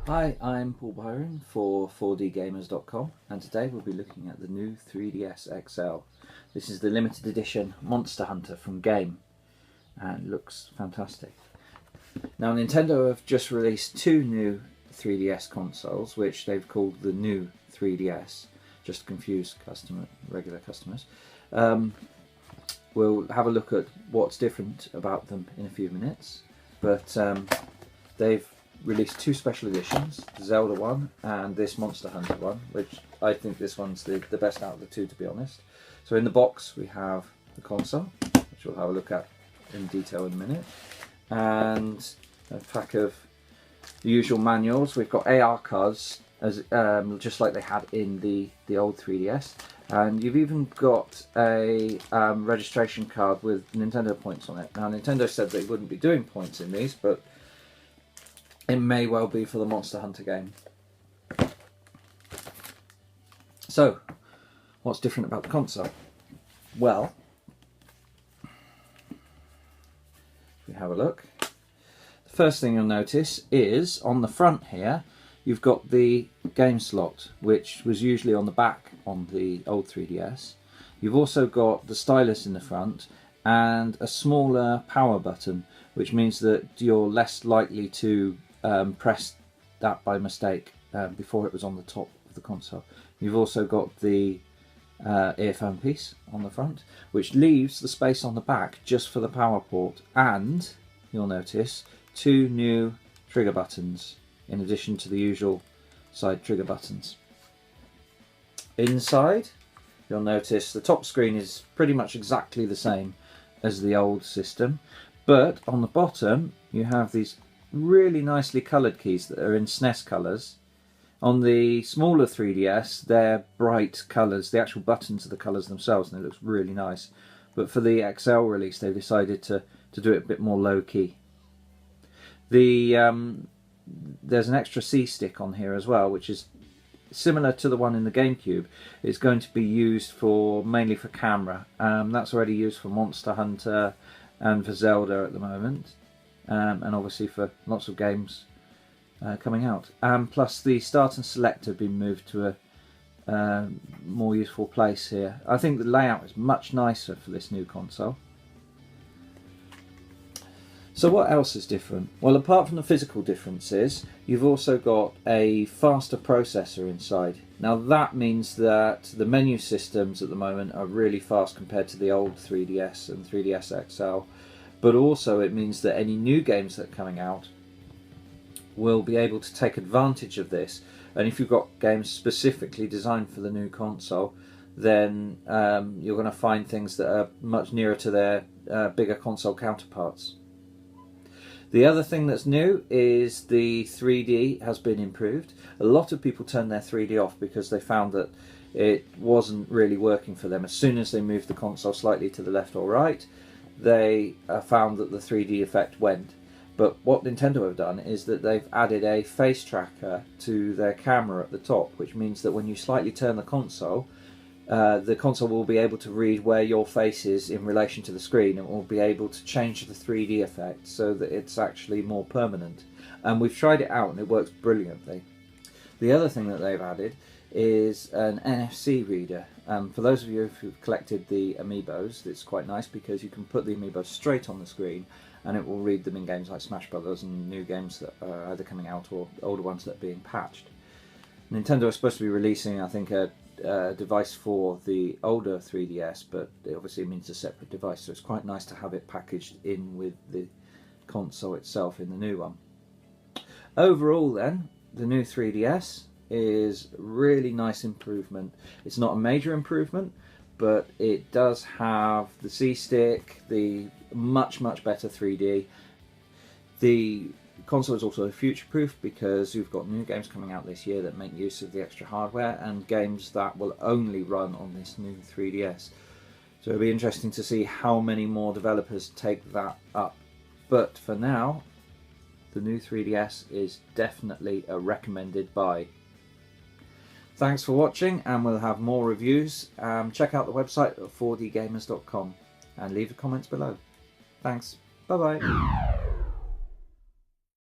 Hi, I'm Paul Byron for 4dgamers.com, and today we'll be looking at the new 3DS XL. This is the limited edition Monster Hunter from Game, and looks fantastic. Now Nintendo have just released two new 3DS consoles, which they've called the new 3DS, just to confuse regular customers. We'll have a look at what's different about them in a few minutes, but they've released two special editions, the Zelda one and this Monster Hunter one, which I think this one's the best out of the two, to be honest. So in the box we have the console, which we'll have a look at in detail in a minute, and a pack of the usual manuals. We've got AR cards, as just like they had in the old 3DS, and you've even got a registration card with Nintendo points on it. Now Nintendo said they wouldn't be doing points in these, but it may well be for the Monster Hunter game. So, what's different about the console? Well, if we have a look, the first thing you'll notice is on the front here, you've got the game slot, which was usually on the back on the old 3DS. You've also got the stylus in the front and a smaller power button, which means that you're less likely to press that by mistake before it was on the top of the console. You've also got the earphone piece on the front, which leaves the space on the back just for the power port, and you'll notice two new trigger buttons in addition to the usual side trigger buttons. Inside, you'll notice the top screen is pretty much exactly the same as the old system, but on the bottom you have these really nicely coloured keys that are in SNES colours. On the smaller 3DS, they're bright colours. The actual buttons are the colours themselves, and it looks really nice. But for the XL release, they've decided to do it a bit more low-key. There's an extra C stick on here as well, which is similar to the one in the GameCube. It's going to be used mainly for camera. That's already used for Monster Hunter and for Zelda at the moment. And obviously for lots of games coming out. Plus the start and select have been moved to a more useful place here. I think the layout is much nicer for this new console. So what else is different? Well, apart from the physical differences, you've also got a faster processor inside. Now that means that the menu systems at the moment are really fast compared to the old 3DS and 3DS XL. But also it means that any new games that are coming out will be able to take advantage of this. And if you've got games specifically designed for the new console, then you're going to find things that are much nearer to their bigger console counterparts. The other thing that's new is the 3D has been improved. A lot of people turned their 3D off because they found that it wasn't really working for them. As soon as they moved the console slightly to the left or right, they found that the 3D effect went. But what Nintendo have done is that they've added a face tracker to their camera at the top, which means that when you slightly turn the console will be able to read where your face is in relation to the screen, and will be able to change the 3D effect so that it's actually more permanent. And we've tried it out and it works brilliantly. The other thing that they've added is an NFC reader. For those of you who've collected the amiibos, it's quite nice because you can put the amiibos straight on the screen and it will read them in games like Smash Brothers and new games that are either coming out or older ones that are being patched. Nintendo is supposed to be releasing, I think, a device for the older 3DS, but it obviously means a separate device, so it's quite nice to have it packaged in with the console itself in the new one. Overall then, the new 3DS is really nice improvement. It's not a major improvement, but it does have the C-stick, the much better 3D. The console is also future-proof because you've got new games coming out this year that make use of the extra hardware, and games that will only run on this new 3DS. So it'll be interesting to see how many more developers take that up. But for now, the new 3DS is definitely a recommended buy. Thanks for watching, and we'll have more reviews. Check out the website at 4dgamers.com and leave the comments below. Thanks. Bye bye.